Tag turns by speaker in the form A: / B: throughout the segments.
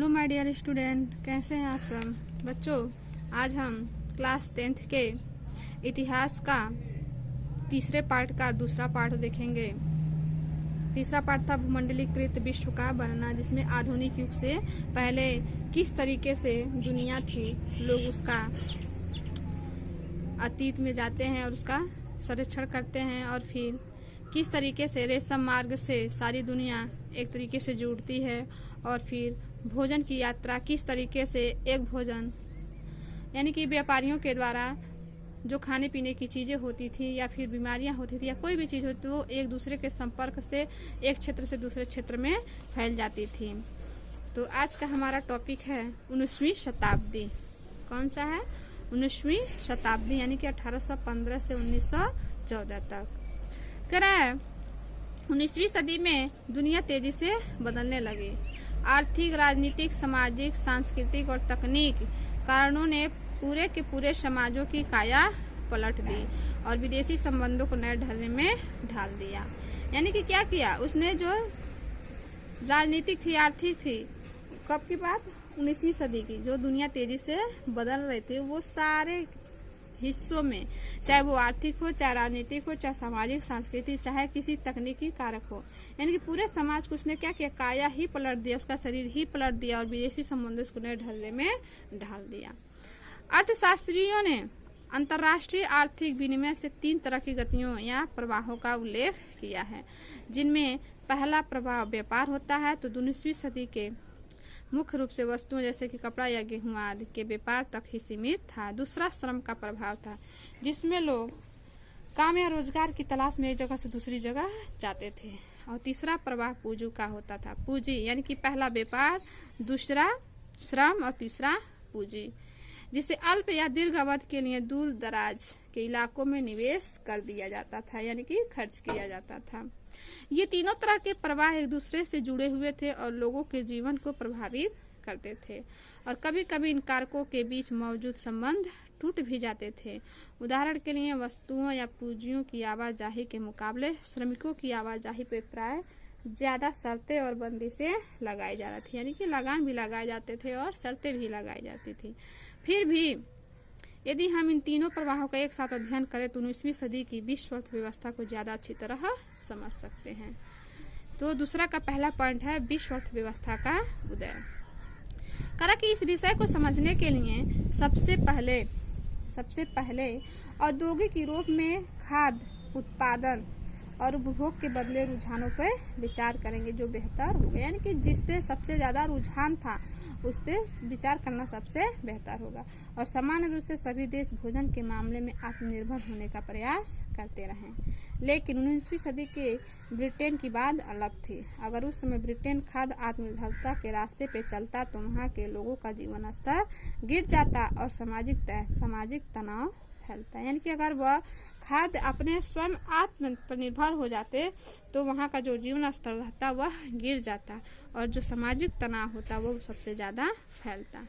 A: Hello my dear student, कैसे हैं आप सब बच्चों। आज हम क्लास 10th के इतिहास का तीसरे पार्ट का दूसरा पार्ट देखेंगे। तीसरा पार्ट था भूमंडलीकृत विश्व का वर्णन, जिसमें आधुनिक युग से पहले किस तरीके से दुनिया थी, लोग उसका अतीत में जाते हैं और उसका सर्वेक्षण करते हैं, और फिर किस तरीके से रेशम मार्ग से सारी दुनिया एक तरीके से जुड़ती है, और फिर भोजन की यात्रा किस तरीके से एक भोजन यानी कि व्यापारियों के द्वारा जो खाने पीने की चीजें होती थी या फिर बीमारियां होती थी या कोई भी चीज होती थी, वो एक दूसरे के संपर्क से एक क्षेत्र से दूसरे क्षेत्र में फैल जाती थी। तो आज का हमारा टॉपिक है 19वीं शताब्दी। कौन सा है? 19वीं शताब्दी, यानी कि 1815 से 1914 तक। कह रहा है 19वीं सदी में दुनिया तेजी से बदलने लगी। आर्थिक, राजनीतिक, सामाजिक, सांस्कृतिक और तकनीक कारणों ने पूरे के पूरे समाजों की काया पलट दी और विदेशी संबंधों को नए ढर्रे में ढाल दिया। यानी कि क्या किया उसने? जो राजनीतिक थी, आर्थिक थी, कब की बात? 19वीं सदी की। जो दुनिया तेजी से बदल रही थी, वो सारे हिस्सों में, चाहे वो आर्थिक हो, चाहे राजनीतिक हो, चाहे सामाजिक, सांस्कृतिक, चाहे किसी तकनीकी कारक हो, यानी कि पूरे समाज को उसने क्या किया? काया ही पलट दिया, उसका शरीर ही पलट दिया और विदेशी संबंधों को नए ढर्रे में ढाल दिया। अर्थशास्त्रियों ने अंतर्राष्ट्रीय आर्थिक विनिमय से 3 तरह की गतियों या प्रवाहों का उल्लेख किया है, जिनमें पहला प्रभाव व्यापार होता है। तो 19वीं सदी के मुख्य रूप से वस्तुओं जैसे कि कपड़ा या गेहूं आदि के व्यापार तक ही सीमित था। दूसरा श्रम का प्रभाव था, जिसमें लोग काम या रोजगार की तलाश में एक जगह से दूसरी जगह जाते थे। और तीसरा प्रभाव पूंजी का होता था। पूंजी यानी कि पहला व्यापार, दूसरा श्रम और तीसरा पूंजी, जिसे अल्प या दीर्घ अवधि के लिए दूर दराज के इलाकों में निवेश कर दिया जाता था, यानी कि खर्च किया जाता था। ये तीनों तरह के प्रवाह एक दूसरे से जुड़े हुए थे और लोगों के जीवन को प्रभावित करते थे, और कभी कभी इन कारकों के बीच मौजूद संबंध टूट भी जाते थे। उदाहरण के लिए वस्तुओं या पूंजियों की आवाजाही के मुकाबले श्रमिकों की आवाजाही पर प्राय ज्यादा शर्तें और बंदिशें लगाई जा रही थी, यानी कि लगान भी लगाए जाते थे और शर्तें भी लगाई जाती थी। फिर भी यदि हम इन तीनों प्रवाहों का एक साथ अध्ययन करें तो 19वीं सदी की विश्व अर्थव्यवस्था को ज्यादा अच्छी तरह समझ सकते हैं। तो दूसरा का पहला पॉइंट है विश्व अर्थव्यवस्था का उदय। करा कि इस विषय को समझने के लिए सबसे पहले औद्योगिक यूरोप में खाद्य उत्पादन और उपभोग के बदले रुझानों पर विचार करेंगे, जो बेहतर होगा, यानी कि जिस पे सबसे ज्यादा रुझान था उस पे विचार करना सबसे बेहतर होगा। और सामान्य रूप से सभी देश भोजन के मामले में आत्मनिर्भर होने का प्रयास करते रहे। लेकिन 19वीं सदी के ब्रिटेन की बात अलग थी। अगर उस समय ब्रिटेन खाद्य आत्मनिर्भरता के रास्ते पे चलता तो वहाँ के लोगों का जीवन स्तर गिर जाता और सामाजिक तनाव फैलता। यानी कि अगर वह खाद्य अपने स्वयं आत्मनिर्भर हो जाते तो वहाँ का जो जीवन स्तर रहता वह गिर जाता और जो सामाजिक तनाव होता वो सबसे ज्यादा फैलता।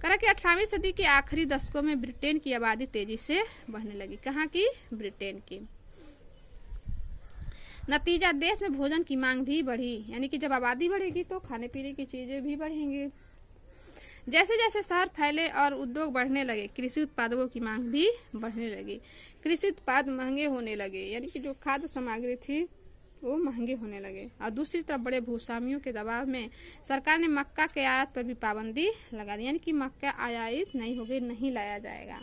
A: करा कि 18वीं सदी के आखिरी दशकों में ब्रिटेन की आबादी तेजी से बढ़ने लगी। कहाँ की? ब्रिटेन की। नतीजा देश में भोजन की मांग भी बढ़ी, यानी कि जब आबादी बढ़ेगी तो खाने पीने की चीजें भी बढ़ेंगी। जैसे जैसे शहर फैले और उद्योग बढ़ने लगे, कृषि उत्पादकों की मांग भी बढ़ने लगी। कृषि उत्पाद महंगे होने लगे, यानी कि जो खाद्य सामग्री थी वो महंगे होने लगे। और दूसरी तरफ बड़े भूस्वामियों के दबाव में सरकार ने मक्का के आयात पर भी पाबंदी लगा दी, यानी कि मक्का आयात नहीं होगी, नहीं लाया जाएगा।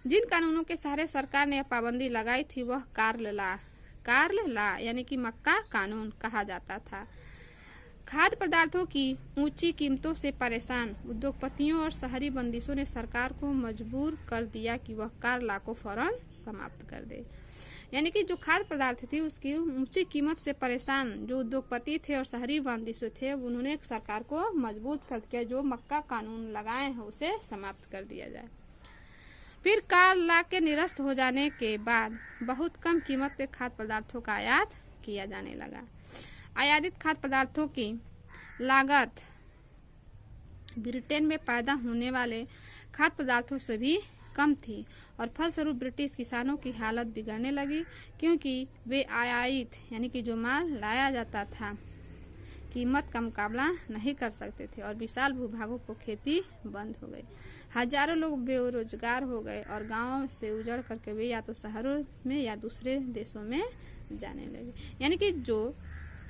A: जिन कानूनों के सहारे सरकार ने पाबंदी लगाई थी वह कार्ल ला यानी कि मक्का कानून कहा जाता था। खाद्य पदार्थों की ऊंची कीमतों से परेशान उद्योगपतियों और शहरी बंदिशों ने सरकार को मजबूर कर दिया कि वह कर ला को फौरन समाप्त कर दे। यानी कि जो खाद्य पदार्थ थी उसकी ऊंची कीमत से परेशान जो उद्योगपति थे और शहरी बंदिशों थे, उन्होंने सरकार को मजबूर कर दिया जो मक्का कानून लगाए हैं उसे समाप्त कर दिया जाए। फिर कर ला के निरस्त हो जाने के बाद बहुत कम कीमत पे खाद्य पदार्थों का आयात किया जाने लगा। आयातित खाद्य पदार्थों की लागत ब्रिटेन में पैदा होने वाले खाद्य पदार्थों से भी कम थी और फलस्वरूप ब्रिटिश किसानों की हालत बिगड़ने लगी, क्योंकि वे आयातित यानी कि जो माल लाया जाता था कीमत का मुकाबला नहीं कर सकते थे और विशाल भूभागों को खेती बंद हो गई। हजारों लोग बेरोजगार हो गए और गांव से उजड़ करके वे या तो शहरों में या दूसरे देशों में जाने लगे। यानी कि जो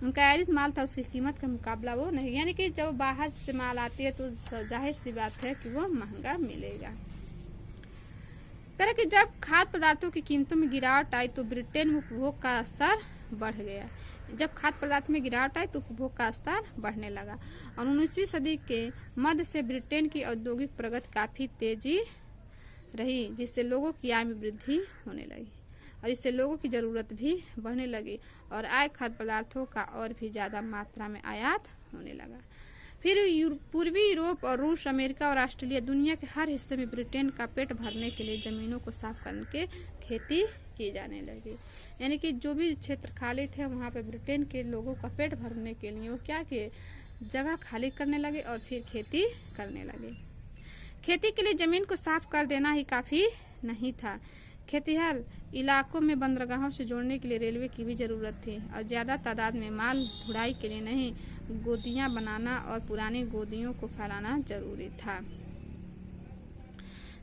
A: उनका आयातित माल था उसकी कीमत का मुकाबला वो नहीं, यानी कि जब बाहर से माल आती है तो जाहिर सी बात है कि वो महंगा मिलेगा। कि जब खाद्य पदार्थों की कीमतों में गिरावट आई तो ब्रिटेन में उपभोग का स्तर बढ़ गया। जब खाद्य पदार्थ में गिरावट आई तो उपभोग का स्तर बढ़ने लगा और 19वीं सदी के मध्य से ब्रिटेन की औद्योगिक प्रगति काफी तेजी रही, जिससे लोगों की आय में वृद्धि होने लगी और इससे लोगों की जरूरत भी बढ़ने लगी और आय खाद्य पदार्थों का और भी ज्यादा मात्रा में आयात होने लगा। फिर पूर्वी यूरोप और रूस, अमेरिका और ऑस्ट्रेलिया, दुनिया के हर हिस्से में ब्रिटेन का पेट भरने के लिए जमीनों को साफ करके खेती की जाने लगी। यानी कि जो भी क्षेत्र खाली थे वहाँ पे ब्रिटेन के लोगों का पेट भरने के लिए वो क्या किए, जगह खाली करने लगे और फिर खेती करने लगे। खेती के लिए जमीन को साफ कर देना ही काफी नहीं था, खेतिहर इलाकों में बंदरगाहों से जोड़ने के लिए रेलवे की भी जरूरत थी और ज्यादा तादाद में माल ढुलाई के लिए नहीं, गोदियां बनाना और पुरानी गोदियों को फैलाना जरूरी था।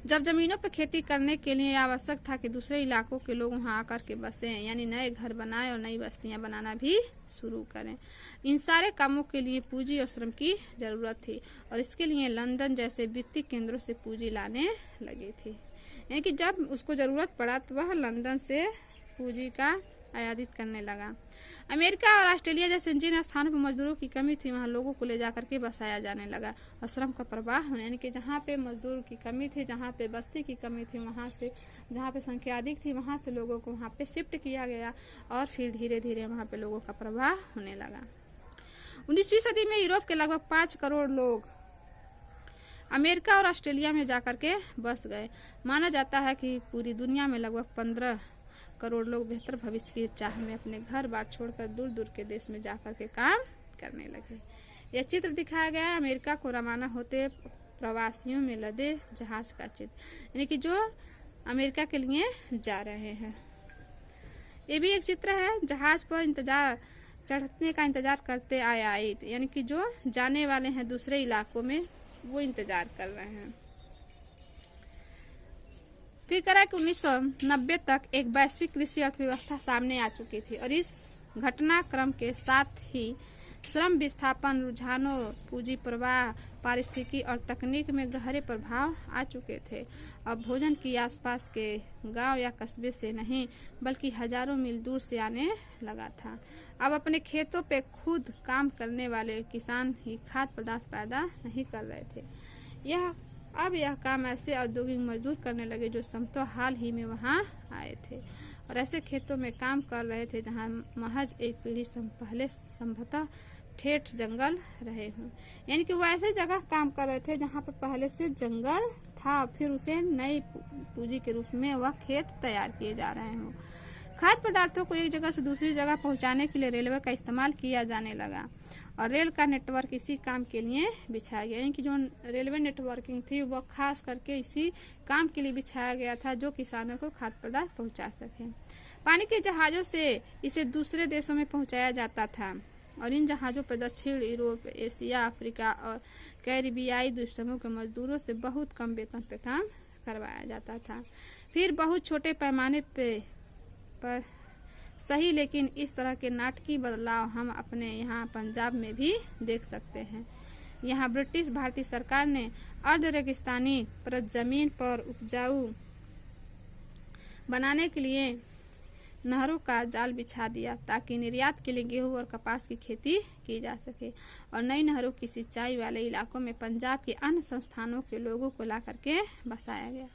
A: जब जमीनों पर खेती करने के लिए आवश्यक था कि दूसरे इलाकों के लोग वहां आकर के बसे, यानी नए घर बनाए और नई बस्तियां बनाना भी शुरू करें। इन सारे कामों के लिए पूंजी और श्रम की जरूरत थी और इसके लिए लंदन जैसे वित्तीय केंद्रों से पूंजी लाने लगी थी। यानी कि जब उसको जरूरत पड़ा तो वह लंदन से पूंजी का आयातित करने लगा। अमेरिका और ऑस्ट्रेलिया जैसे जिन स्थानों पर मजदूरों की कमी थी वहां लोगों को ले जाकर के बसाया जाने लगा और श्रम का प्रवाह होने, यानी कि जहाँ पे मजदूर की कमी थी, जहाँ पे बस्ती की कमी थी, वहां से जहाँ पे संख्या अधिक थी वहां से लोगों को वहां पे शिफ्ट किया गया और फिर धीरे धीरे वहां पे लोगों का प्रवाह होने लगा। 19वीं सदी में यूरोप के लगभग 5 करोड़ लोग अमेरिका और ऑस्ट्रेलिया में जाकर के बस गए। माना जाता है कि पूरी दुनिया में लगभग 15 करोड़ लोग बेहतर भविष्य की चाह में अपने घर बार छोड़कर दूर दूर के देश में जाकर के काम करने लगे। यह चित्र दिखाया गया है अमेरिका को रवाना होते प्रवासियों में लदे जहाज का चित्र, यानी कि जो अमेरिका के लिए जा रहे हैं। ये भी एक चित्र है, जहाज पर चढ़ने का इंतजार करते आए, यानी कि जो जाने वाले हैं दूसरे इलाकों में वो इंतजार कर रहे हैं। फिर करा कि 1990 तक एक वैश्विक कृषि अर्थव्यवस्था सामने आ चुकी थी और इस घटनाक्रम के साथ ही श्रम विस्थापन, रुझानों, पूंजी प्रवाह, पारिस्थितिकी और तकनीक में गहरे प्रभाव आ चुके थे। अब भोजन की आसपास के गांव या कस्बे से नहीं बल्कि हजारों मील दूर से आने लगा था। अब अपने खेतों पे खुद काम करने वाले किसान ही खाद्य पदार्थ पैदा नहीं कर रहे थे। अब यह काम ऐसे औद्योगिक मजदूर करने लगे जो समतो हाल ही में वहां आए थे और ऐसे खेतों में काम कर रहे थे जहां महज एक पीढ़ी पहले संभवतः ठेठ जंगल रहे हों। यानी कि वो ऐसे जगह काम कर रहे थे जहां पर पहले से जंगल था, फिर उसे नई पूंजी के रूप में वह खेत तैयार किए जा रहे हों। खाद्य पदार्थों को एक जगह से दूसरी जगह पहुंचाने के लिए रेलवे का इस्तेमाल किया जाने लगा और रेल का नेटवर्क इसी काम के लिए बिछाया गया। यानी कि जो रेलवे नेटवर्किंग थी वह खास करके इसी काम के लिए बिछाया गया था जो किसानों को खाद्य पदार्थ पहुंचा सके। पानी के जहाजों से इसे दूसरे देशों में पहुंचाया जाता था और इन जहाजों पर दक्षिण यूरोप, एशिया, अफ्रीका और कैरिबियाई द्वीप समूह के मजदूरों से बहुत कम वेतन पे काम करवाया जाता था। फिर बहुत छोटे पैमाने पर सही, लेकिन इस तरह के नाटकीय बदलाव हम अपने यहाँ पंजाब में भी देख सकते हैं। यहाँ ब्रिटिश भारतीय सरकार ने अर्ध रेगिस्तानी जमीन पर उपजाऊ बनाने के लिए नहरों का जाल बिछा दिया ताकि निर्यात के लिए गेहूं और कपास की खेती की जा सके और नई नहरों की सिंचाई वाले इलाकों में पंजाब के अन्य संस्थानों के लोगों को ला करके बसाया गया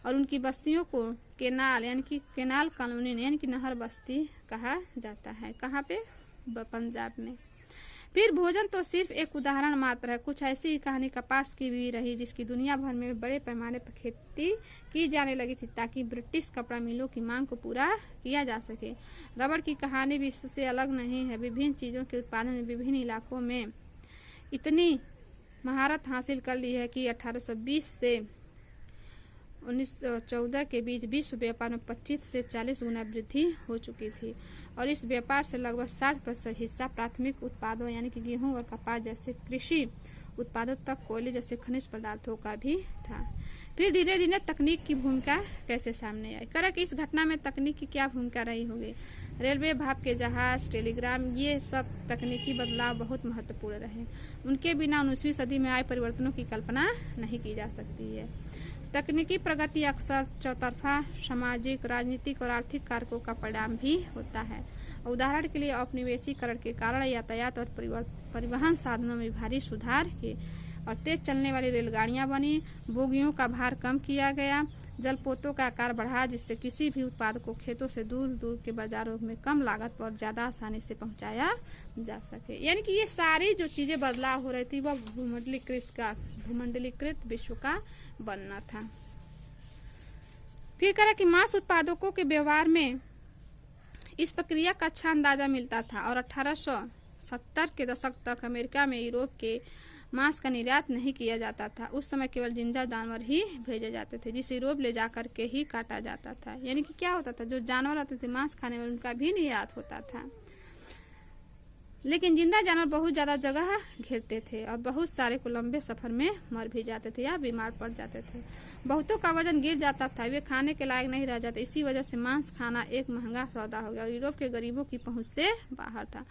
A: और उनकी बस्तियों को केनाल यानी कि केनाल कॉलोनी यानी कि नहर बस्ती कहा जाता है। कहाँ पे? पंजाब में। फिर भोजन तो सिर्फ एक उदाहरण मात्र है। कुछ ऐसी कहानी कपास की भी रही जिसकी दुनिया भर में बड़े पैमाने पर खेती की जाने लगी थी ताकि ब्रिटिश कपड़ा मिलों की मांग को पूरा किया जा सके। रबड़ की कहानी भी इससे अलग नहीं है। विभिन्न चीजों के उत्पादन में विभिन्न इलाकों में इतनी महारत हासिल कर ली है कि 1820 से 1914 के बीच विश्व व्यापार में 25 से 40 गुना वृद्धि हो चुकी थी और इस व्यापार से लगभग 60% हिस्सा प्राथमिक उत्पादों यानी कि गेहूं और कपास जैसे कृषि उत्पादों तक कोयले जैसे खनिज पदार्थों का भी था। फिर धीरे धीरे तकनीक की भूमिका कैसे सामने आई। करा कि इस घटना में तकनीक की क्या भूमिका रही होगी। रेलवे, भाप के जहाज, टेलीग्राम, ये सब तकनीकी बदलाव बहुत महत्वपूर्ण रहे। उनके बिना 19वीं सदी में आए परिवर्तनों की कल्पना नहीं की जा सकती है। तकनीकी प्रगति अक्सर चौतरफा सामाजिक, राजनीतिक और आर्थिक कारकों का परिणाम भी होता है। उदाहरण के लिए औपनिवेशीकरण के कारण यातायात और परिवहन साधनों में भारी सुधार किए और तेज चलने वाली रेलगाड़ियां बनी, बोगियों का भार कम किया गया, जलपोतों का आकार बढ़ा जिससे किसी भी उत्पाद को खेतों से दूर दूर के बाजारों में कम लागत पर ज्यादा आसानी से पहुंचाया जा सके। यानी कि ये सारी जो चीजें बदलाव हो रही थी वह भूमंडलीकृत विश्व का बनना था। फिर करा कि मांस उत्पादकों के व्यवहार में इस प्रक्रिया का अच्छा अंदाजा मिलता था और 1870 के दशक तक अमेरिका में यूरोप के मांस का निर्यात नहीं किया जाता था। उस समय केवल जिंदा जानवर ही भेजे जाते थे जिसे यूरोप ले जाकर के ही काटा जाता था। यानी कि क्या होता था, जो जानवर आते थे मांस खाने वाले उनका भी निर्यात होता था, लेकिन जिंदा जानवर बहुत ज्यादा जगह घेरते थे और बहुत सारे को लंबे सफर में मर भी जाते थे या बीमार पड़ जाते थे। बहुतों का वजन गिर जाता था, वे खाने के लायक नहीं रह जाते। इसी वजह से मांस खाना एक महंगा सौदा हो गया और यूरोप के गरीबों की पहुंच से बाहर था।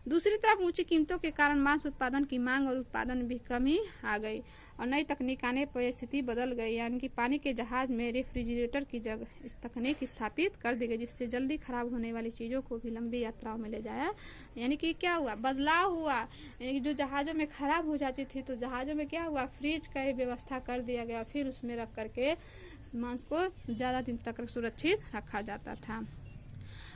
A: दूसरी तरफ ऊंची कीमतों के कारण मांस उत्पादन की मांग और उत्पादन में भी कमी आ गई और नई तकनीक आने पर स्थिति बदल गई। यानी कि पानी के जहाज में रेफ्रिजरेटर की जगह इस तकनीक स्थापित कर दी गई जिससे जल्दी खराब होने वाली चीजों को भी लंबी यात्राओं में ले जाया। यानी कि क्या हुआ, बदलाव हुआ। यानी कि जो जहाजों में खराब हो जाती थी तो जहाजों में क्या हुआ, फ्रिज का व्यवस्था कर दिया गया, फिर उसमें रख करके मांस को ज्यादा दिन तक सुरक्षित रखा जाता था।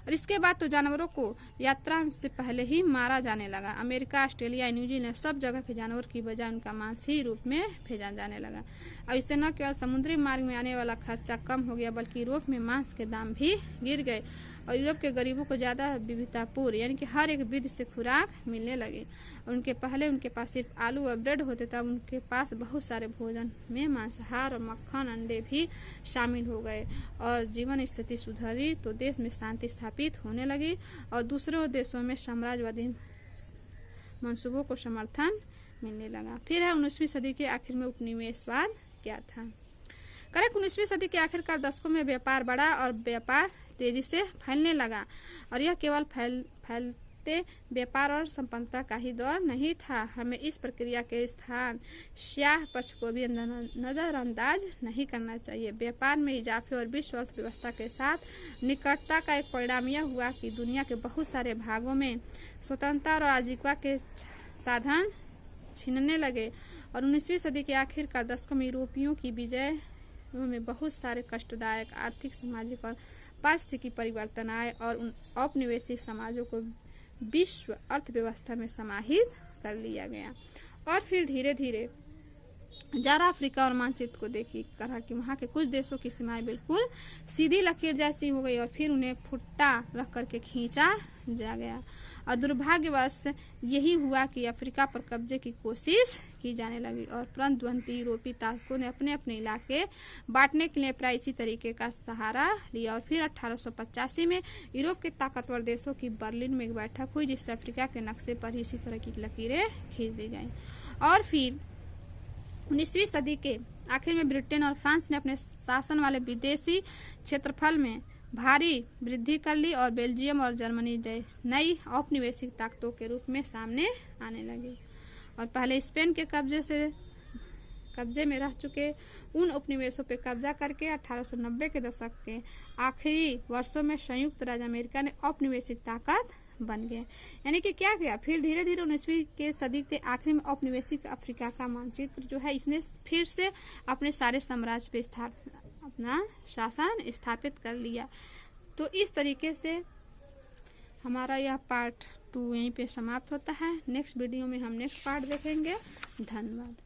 A: और इसके बाद तो जानवरों को यात्रा से पहले ही मारा जाने लगा। अमेरिका, ऑस्ट्रेलिया, न्यूजीलैंड सब जगह पे जानवर की बजाय उनका मांस ही रूप में भेजा जाने लगा। अब इससे न केवल समुद्री मार्ग में आने वाला खर्चा कम हो गया बल्कि यूरोप में मांस के दाम भी गिर गए और यूरोप के गरीबों को ज्यादा विविधतापूर्ण यानी कि हर एक विधि से खुराक मिलने लगी। और उनके पास सिर्फ आलू और ब्रेड होते, तब उनके पास बहुत सारे भोजन में मांसाहार और मक्खन, अंडे भी शामिल हो गए और जीवन स्थिति सुधरी तो देश में शांति स्थापित होने लगी और दूसरों देशों में साम्राज्यवादी मंसूबों को समर्थन मिलने लगा। फिर है 19वीं सदी के आखिर में उपनिवेशवाद क्या था। करेक्ट, 19वीं सदी के आखिरकार दशकों में व्यापार बढ़ा और व्यापार तेजी से फैलने लगा और यह केवल फैलते व्यापार और संपन्नता का ही दौर नहीं था। हमें इस प्रक्रिया के स्थान स्याह पक्ष को भी नजरअंदाज नहीं करना चाहिए। व्यापार में इजाफे और विश्व अर्थव्यवस्था के साथ निकटता का एक परिणाम यह हुआ कि दुनिया के बहुत सारे भागों में स्वतंत्रता और आजीविका के साधन छीनने लगे और 19वीं सदी के आखिर का दशकों में यूरोपियों की विजय में बहुत सारे कष्टदायक आर्थिक, सामाजिक और पारिस्थितिकी परिवर्तन आए और उन औपनिवेशिक समाजों को विश्व अर्थव्यवस्था में समाहित कर लिया गया। और फिर धीरे धीरे जरा अफ्रीका और मानचित्र को देखी कहा कि वहाँ के कुछ देशों की सीमाएं बिल्कुल सीधी लकीर जैसी हो गई और फिर उन्हें फुट्टा रख करके खींचा जा गया और दुर्भाग्यवश यही हुआ कि अफ्रीका पर कब्जे की कोशिश की जाने लगी और परंतु यूरोपीय ताकतों ने अपने अपने इलाके बांटने के लिए प्राय इसी तरीके का सहारा लिया और फिर 1885 में यूरोप के ताकतवर देशों की बर्लिन में एक बैठक हुई जिससे अफ्रीका के नक्शे पर इसी तरह की लकीरें खींच दी गई। और फिर 19वीं सदी के आखिर में ब्रिटेन और फ्रांस ने अपने शासन वाले विदेशी क्षेत्रफल में भारी वृद्धि कर ली और बेल्जियम और जर्मनी नई औपनिवेशिक ताकतों के रूप में सामने आने लगी और पहले स्पेन के कब्जे में रह चुके उन उपनिवेशों पर कब्जा करके 1890 के दशक के आखिरी वर्षों में संयुक्त राज्य अमेरिका ने औपनिवेशिक ताकत बन गया। यानी कि क्या किया, फिर धीरे धीरे 19वीं के सदी के आखिरी में औपनिवेशिक अफ्रीका का मानचित्र जो है इसने फिर से अपने सारे साम्राज्य पे अपना शासन स्थापित कर लिया। तो इस तरीके से हमारा यह पार्ट 2 यहीं पे समाप्त होता है। नेक्स्ट वीडियो में हम नेक्स्ट पार्ट देखेंगे। धन्यवाद।